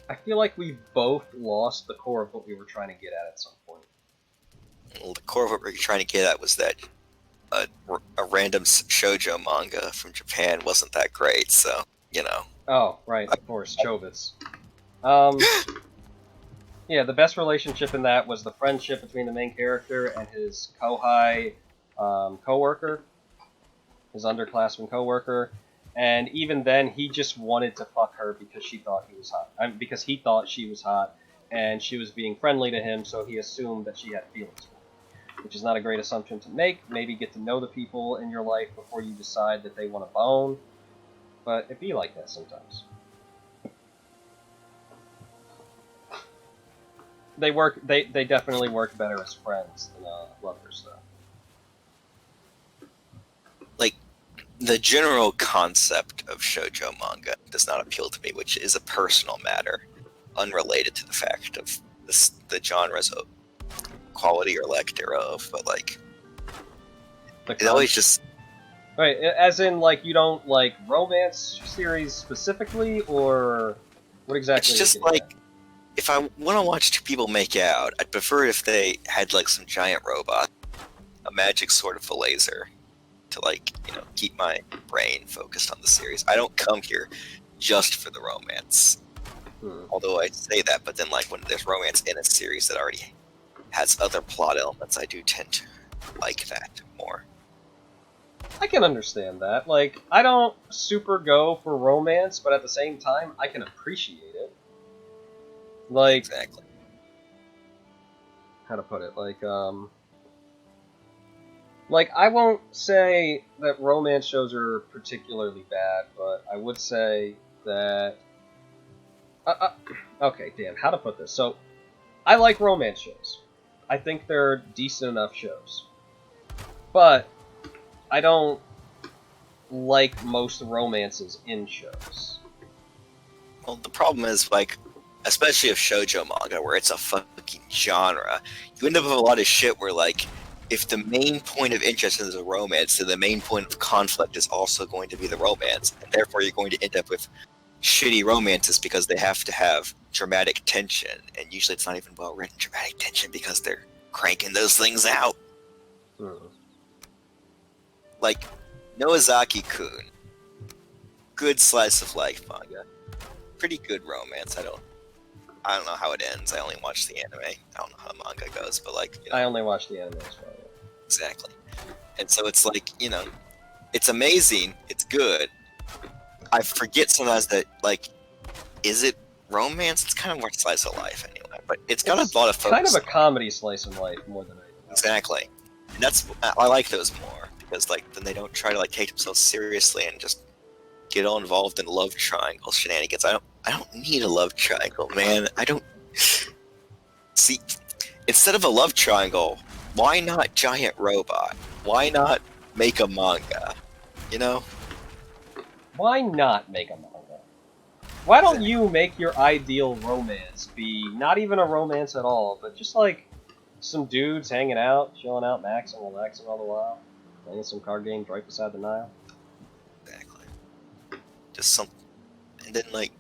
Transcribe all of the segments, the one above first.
I feel like we both lost the core of what we were trying to get at some point. Well, the core of what we were trying to get at was that a random shoujo manga from Japan wasn't that great, so, you know. Oh, right, of course, Chobits. Um, yeah, the best relationship in that was the friendship between the main character and his kohai coworker, his underclassman coworker, and even then, he just wanted to fuck her because she thought he was hot. Because he thought she was hot, and she was being friendly to him, so he assumed that she had feelings for him, which is not a great assumption to make. Maybe get to know the people in your life before you decide that they want to bone, but it be like that sometimes. They work. They definitely work better as friends than lovers, though. Like, the general concept of shoujo manga does not appeal to me, which is a personal matter, unrelated to the fact of the genre's quality or lack thereof. But like, it always just right, as in like you don't like romance series specifically, or what exactly? It's just like, if I want to watch two people make out, I'd prefer if they had like some giant robot, a magic sword with a laser, to like, keep my brain focused on the series. I don't come here just for the romance. Although I say that, but then like when there's romance in a series that already has other plot elements, I do tend to like that more. I can understand that. Like, I don't super go for romance, but at the same time, I can appreciate it. Like, exactly. How to put it? Like I won't say that romance shows are particularly bad, but I would say that. Okay, damn. How to put this? So, I like romance shows. I think they're decent enough shows, but I don't like most romances in shows. Well, the problem is, like, especially of shoujo manga, where it's a fucking genre, you end up with a lot of shit where, like, if the main point of interest is a romance, then the main point of conflict is also going to be the romance, and therefore you're going to end up with shitty romances because they have to have dramatic tension, and usually it's not even well-written dramatic tension because they're cranking those things out. Like, Noazaki-kun, good slice of life manga, pretty good romance. I don't know how it ends. I only watch the anime. I don't know how the manga goes, but like, I only watch the anime as well. Yeah. Exactly. And so it's like, it's amazing. It's good. I forget sometimes that, like, is it romance? It's kind of more slice of life anyway, but it's got a lot of focus. Kind of a comedy slice of life more than anything else. Exactly. And I like those more because, like, then they don't try to like take themselves seriously and just get all involved in love triangle shenanigans. I don't need a love triangle, man. I don't see. Instead of a love triangle, why not giant robot? Why not make a manga? Why not make a manga? Why don't you make your ideal romance be not even a romance at all, but just like some dudes hanging out, chilling out, maxing, relaxing all the while, playing some card games right beside the Nile? Exactly. Just some, and then like,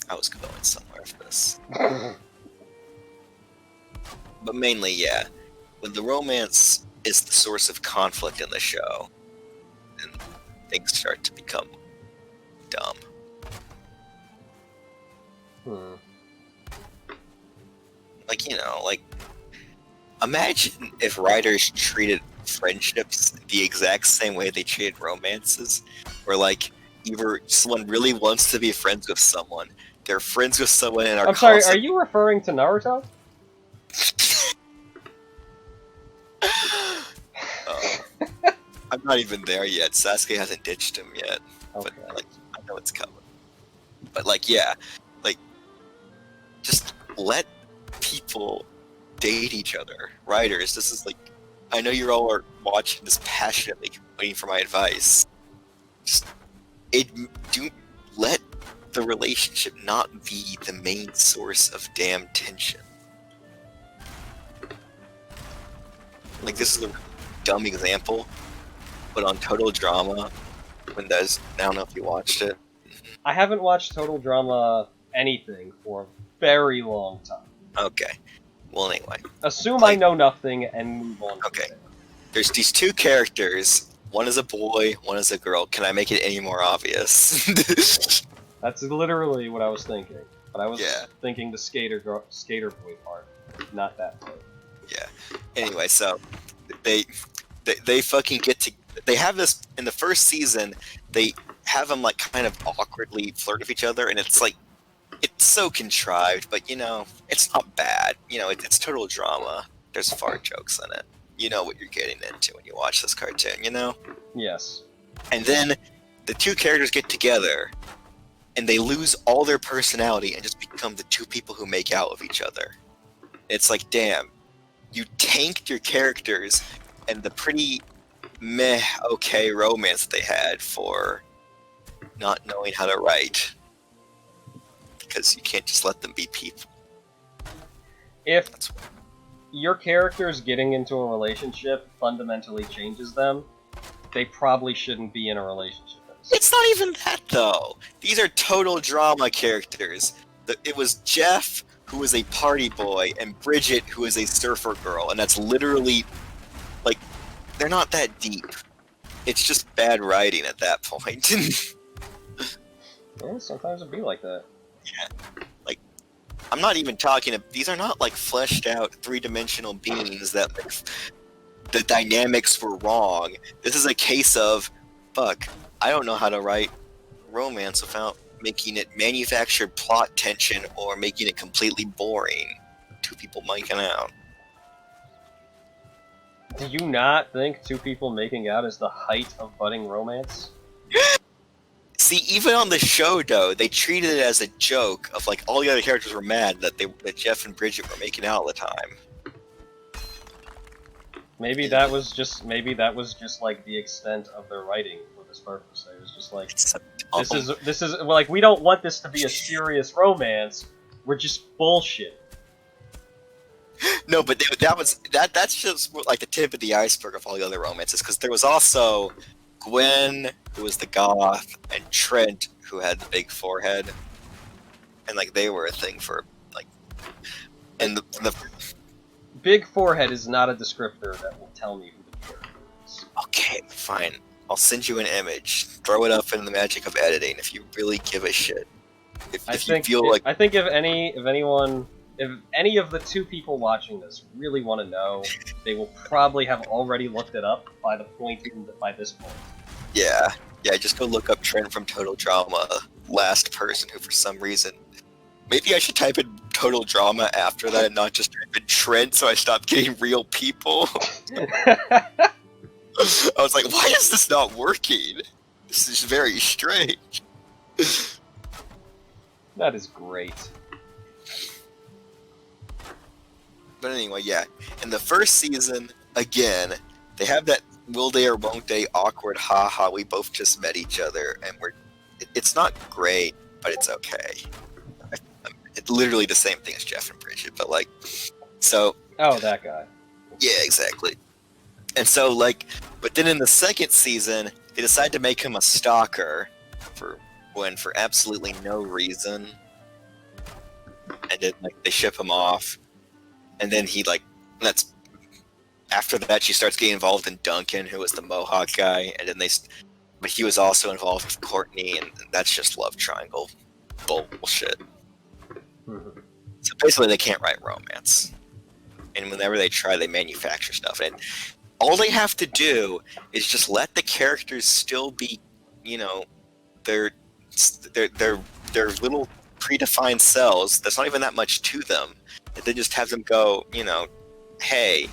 I was going somewhere for this. But mainly, yeah, when the romance is the source of conflict in the show, then things start to become dumb. Like, imagine if writers treated friendships the exact same way they treated romances, where like, either someone really wants to be friends with someone, they're friends with someone and are I'm sorry, are you referring to Naruto? I'm not even there yet. Sasuke hasn't ditched him yet. Okay. But like, I know it's coming. But like, yeah, like, just let people date each other. Writers, this is like, I know you all are watching this passionately, waiting for my advice. Just do let the relationship not be the main source of damn tension. Like, this is a dumb example, but on Total Drama, when I don't know if you watched it. I haven't watched Total Drama anything for a very long time. Okay. Well, anyway. Assume I know nothing and move on. Okay. There's these two characters. One is a boy, one is a girl. Can I make it any more obvious? That's literally what I was thinking. But I was Yeah. thinking the skater boy part, not that part. Yeah. Anyway, so they fucking get to. They have this in the first season. They have them like kind of awkwardly flirt with each other, and it's like it's so contrived, but it's not bad. It's total drama. There's fart jokes in it. You know what you're getting into when you watch this cartoon. Yes. And then the two characters get together, and they lose all their personality and just become the two people who make out with each other. It's like, damn, you tanked your characters and the pretty meh okay romance they had for not knowing how to write. Because you can't just let them be people. If your characters getting into a relationship fundamentally changes them, they probably shouldn't be in a relationship. It's not even that, though. These are total drama characters. It was Jeff, who was a party boy, and Bridget, who is a surfer girl, and that's literally, like, they're not that deep. It's just bad writing at that point. Well, sometimes it'd be like that. Yeah. Like, I'm not even talking, these are not, like, fleshed out three-dimensional beings that, like, the dynamics were wrong. This is a case of, fuck, I don't know how to write romance without making it manufactured plot tension or making it completely boring. Two people making out. Do you not think two people making out is the height of budding romance? See, even on the show, though, they treated it as a joke of like all the other characters were mad that Jeff and Bridget were making out all the time. Maybe that was just like the extent of their writing for this purpose. It was just like this is like, we don't want this to be a serious romance. We're just bullshit. No, but that's just like the tip of the iceberg of all the other romances, because there was also Gwen, who was the goth, and Trent, who had the big forehead, and like they were a thing for like, and the big forehead is not a descriptor that will tell me who the character is. Okay, fine. I'll send you an image. Throw it up in the magic of editing if you really give a shit. I think if any of the two people watching this really want to know, they will probably have already looked it up by this point. Yeah, just go look up Trent from Total Drama, last person who for some reason... Maybe I should type in Total Drama after that and not just type in Trent so I stop getting real people. I was like, why is this not working? This is very strange. That is great. But anyway, yeah. In the first season, again, they have that will they or won't they awkward haha, we both just met each other, and it's not great, but it's okay. It's literally the same thing as Jeff and Bridget, but like, so... Oh, that guy. Yeah, exactly. And so, like, but then in the second season, they decide to make him a stalker for absolutely no reason. And then, like, they ship him off. And then after that, she starts getting involved in Duncan, who was the Mohawk guy. And then but he was also involved with Courtney, and that's just love triangle bullshit. Mm-hmm. So basically, they can't write romance. And whenever they try, they manufacture stuff. And all they have to do is just let the characters still be, their little predefined selves. There's not even that much to them. And they just have them go, hey,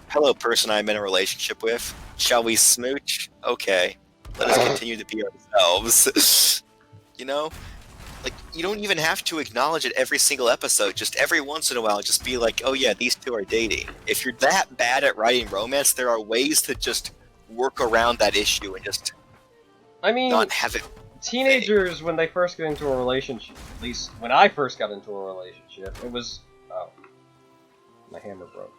hello, person I'm in a relationship with. Shall we smooch? Okay. Let us continue to be ourselves. Like, you don't even have to acknowledge it every single episode. Just every once in a while, just be like, oh yeah, these two are dating. If you're that bad at writing romance, there are ways to just work around that issue and just not have it. Teenagers, when they first get into a relationship, at least when I first got into a relationship, it was... Oh. My hammer broke.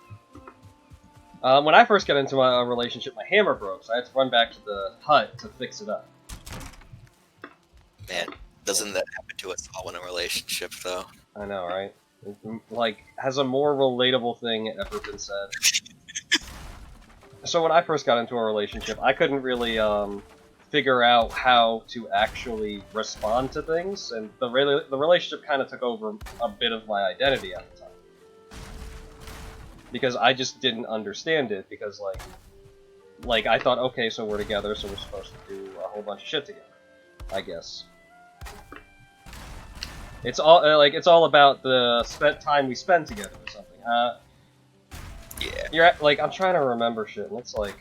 When I first got into a relationship, my hammer broke, so I had to run back to the hut to fix it up. Man, Doesn't that happen to us all in a relationship, though? I know, right? Like, has a more relatable thing ever been said? So when I first got into a relationship, I couldn't really figure out how to actually respond to things, and the relationship kind of took over a bit of my identity at the time. Because I just didn't understand it, because like I thought, okay, so we're together, so we're supposed to do a whole bunch of shit together, I guess. It's all it's all about the time we spend together or something. Yeah. You're like, I'm trying to remember shit, and it's like,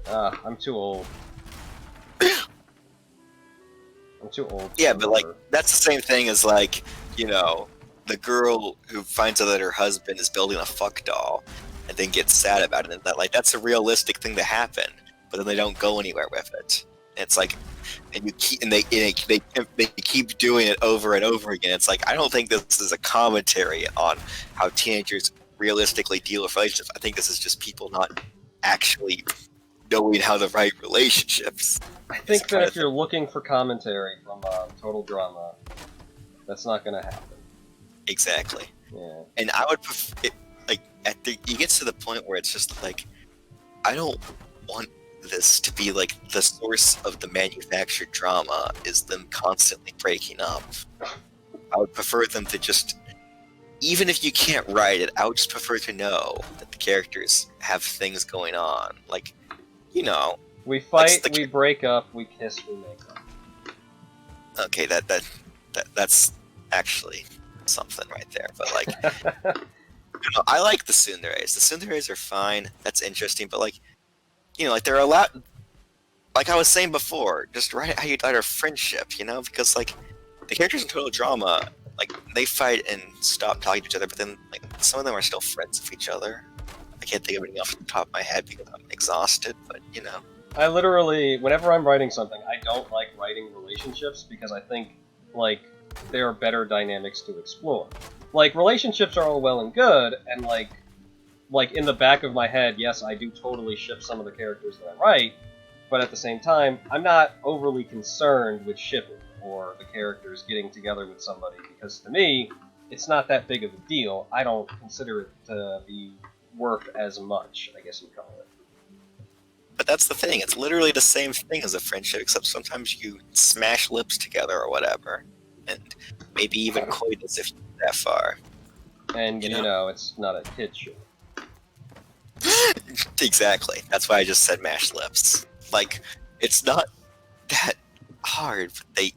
I'm too old. I'm too old. Yeah, but like that's the same thing as like, you know, the girl who finds out that her husband is building a fuck doll and then gets sad about it, and that like that's a realistic thing to happen, but then they don't go anywhere with it. And it's like, and you keep and they keep doing it over and over again. It's like, I don't think this is a commentary on how teenagers realistically deal with relationships. I think this is just people not actually knowing how to write relationships. I think that if you're looking for commentary from Total Drama, that's not gonna happen. Exactly. Yeah. And I would prefer it, like you get to the point where it's just like, I don't want this to be like the source of the manufactured drama is them constantly breaking up. I would prefer them to just, even if you can't write it, I would just prefer to know that the characters have things going on. Like, you know, we fight, we break up, we kiss, we make up. Okay, that's actually something right there. But like, you know, I like the tsunderes. The tsunderes are fine. That's interesting. But like, you know, like they're a lot. Like I was saying before, just write how you write our friendship. You know, because like the characters in Total Drama, like they fight and stop talking to each other, but then like some of them are still friends with each other. I can't think of anything off the top of my head because I'm exhausted. But you know. I literally, whenever I'm writing something, I don't like writing relationships because I think, like, there are better dynamics to explore. Like, relationships are all well and good, and like in the back of my head, yes, I do totally ship some of the characters that I write, but at the same time, I'm not overly concerned with shipping or the characters getting together with somebody, because to me, it's not that big of a deal. I don't consider it to be worth as much, I guess you'd call it. But that's the thing, it's literally the same thing as a friendship, except sometimes you smash lips together or whatever. And maybe even coitus if you get that far. And, you know, it's not a kid show. Exactly. That's why I just said mash lips. Like, it's not that hard, but they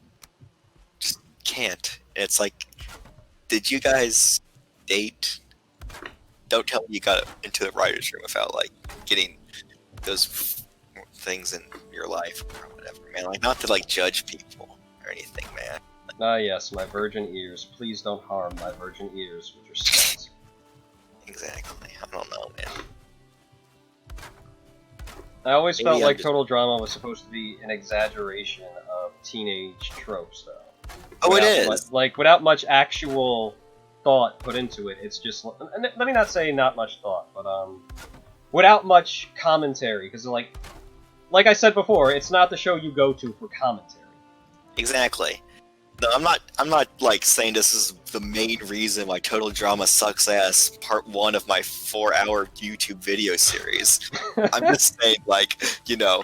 just can't. And it's like, did you guys date? Don't tell me you got into the writer's room without, like, getting those things in your life or whatever, man. Like, not to, like, judge people or anything, man. Yes, my virgin ears. Please don't harm my virgin ears with your spells. Exactly. I don't know, man. I always felt like Total Drama was supposed to be an exaggeration of teenage tropes, though. Oh, it is! Like, without much actual thought put into it, it's just... Let me not say not much thought, but, without much commentary, because, like I said before, it's not the show you go to for commentary. Exactly. No, I'm not like saying this is the main reason why Total Drama sucks ass, part 1 of my 4-hour YouTube video series. I'm just saying, like, you know,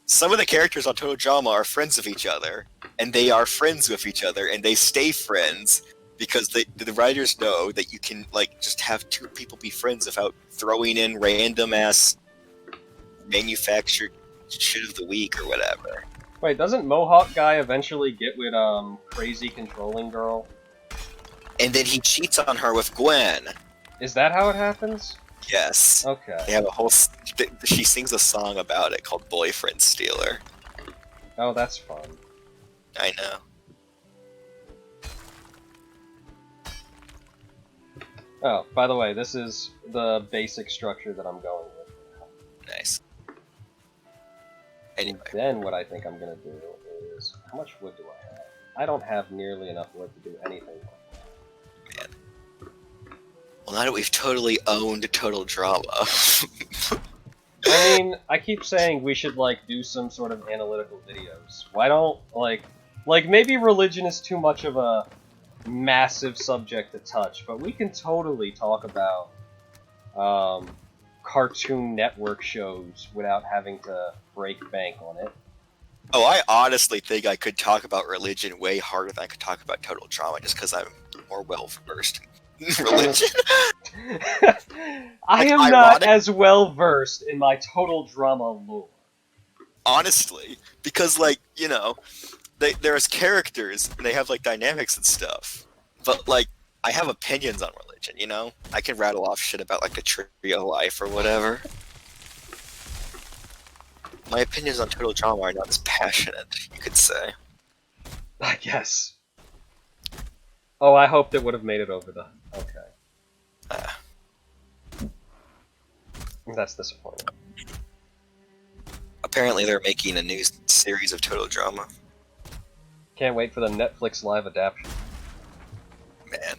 some of the characters on Total Drama are friends of each other, and they are friends with each other, and they stay friends because the writers know that you can, like, just have 2 people be friends without throwing in random ass manufactured shit of the week or whatever. Wait, doesn't Mohawk guy eventually get with, crazy controlling girl? And then he cheats on her with Gwen. Is that how it happens? Yes. Okay. They have a whole... She sings a song about it called Boyfriend Stealer. Oh, that's fun. I know. Oh, by the way, this is the basic structure that I'm going with. Nice. Anyway. Then what I think I'm gonna do is... How much wood do I have? I don't have nearly enough wood to do anything like that. Man. Well, now that we've totally owned Total Drama... I mean, I keep saying we should, like, do some sort of analytical videos. Why don't, like, Like, maybe religion is too much of a massive subject to touch, but we can totally talk about Cartoon Network shows without having to break bank on it. Oh, I honestly think I could talk about religion way harder than I could talk about total drama, just because I'm more well versed in religion. I Like, am not ironic, as well versed in my total drama lore. honestly, because like there's characters and they have like dynamics and stuff, but like I have opinions on religion. I can rattle off shit about like the tree of life or whatever. My opinions on total drama are not as passionate, you could say. I guess. Oh, I hoped it would have made it over the... Okay. Uh, That's disappointing. Apparently, they're making a new series of total drama. Can't wait for the Netflix live adaptation. Man,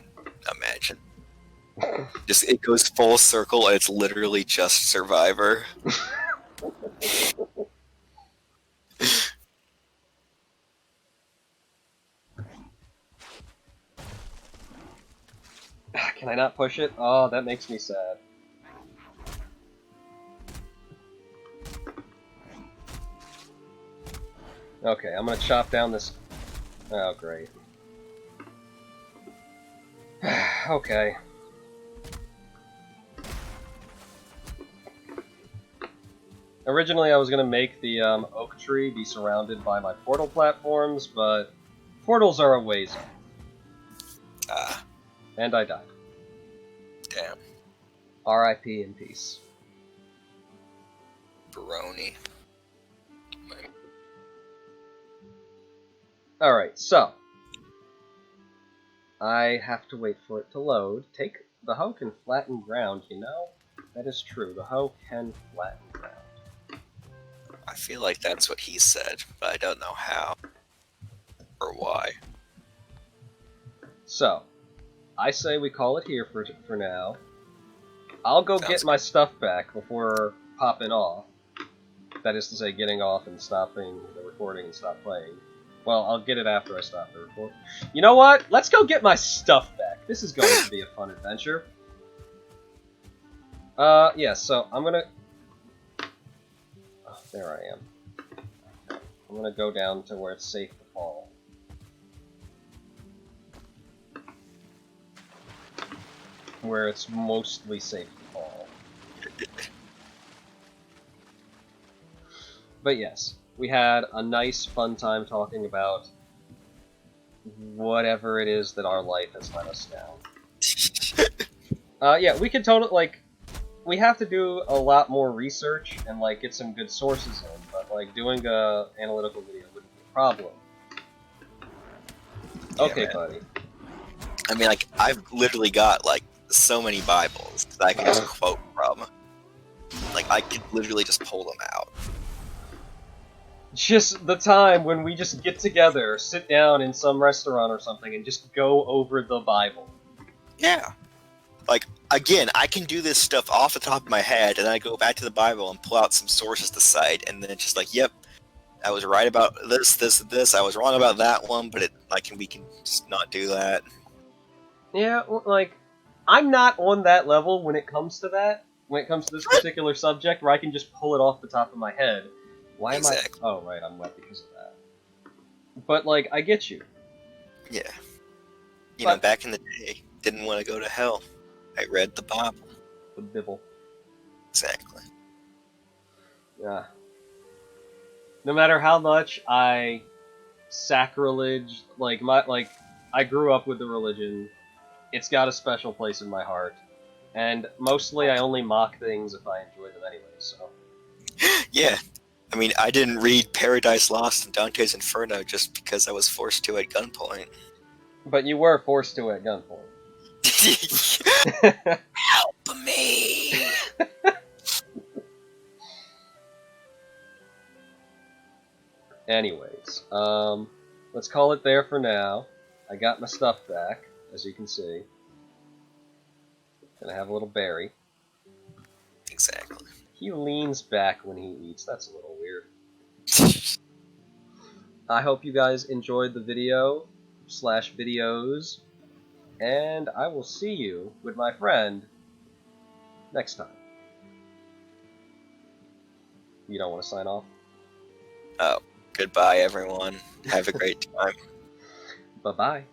imagine. Just it goes full circle and it's literally just Survivor. Can I not push it? Oh, that makes me sad. Okay, I'm gonna chop down this... Oh, great. Okay. Originally, I was gonna make the oak tree be surrounded by my portal platforms, but portals are a ways off. Ah, And I died. damn. R.I.P. in peace. Baroni. Alright, so. I have to wait for it to load. The hoe can flatten ground, you know? That is true. The hoe can flatten ground. I feel like that's what he said, but I don't know how or why. So, I say we call it here for now. I'll go Sounds get my stuff back before popping off. That is to say, getting off and stopping the recording and stop playing. Well, I'll get it after I stop the recording. You know what? Let's go get my stuff back. This is going to be a fun adventure. Yeah, so I'm gonna... Oh, there I am. I'm gonna go down to where it's safe to fall. Where it's mostly safe to fall. But yes, we had a nice, fun time talking about whatever it is that our life has let us down. Yeah, we could totally, like, we have to do a lot more research and, like, get some good sources in, but, like, doing a analytical video wouldn't be a problem. Yeah, Okay, man. buddy. I mean, like, I've literally got, like, so many Bibles that I can just quote from. Like, I could literally just pull them out. Just the time when we just get together, sit down in some restaurant or something, and just go over the Bible. Yeah. Like, again, I can do this stuff off the top of my head, and then I go back to the Bible and pull out some sources to cite, and then it's just like, yep, I was right about this, this, and this. I was wrong about that one, but we can just not do that. Yeah, well, like, I'm not on that level when it comes to that. When it comes to this particular subject, where I can just pull it off the top of my head. Why am Exactly. I... Oh, right, I'm wet because of that. But, like, I get you. Yeah. You know, But- back in the day, didn't want to go to hell. I read the Bible. The Bible. Exactly. Yeah. No matter how much I sacrilege, I grew up with the religion. It's got a special place in my heart. And mostly I only mock things if I enjoy them anyway, so... Yeah. I mean, I didn't read Paradise Lost and Dante's Inferno just because I was forced to at gunpoint. But you were forced to at gunpoint. Help me! Anyways, let's call it there for now. I got my stuff back, as you can see. Gonna have a little berry. Exactly. He leans back when he eats. That's a little weird. I hope you guys enjoyed the video slash videos, and I will see you with my friend next time. You don't want to sign off? Oh, goodbye, everyone. Have a great time. Bye-bye.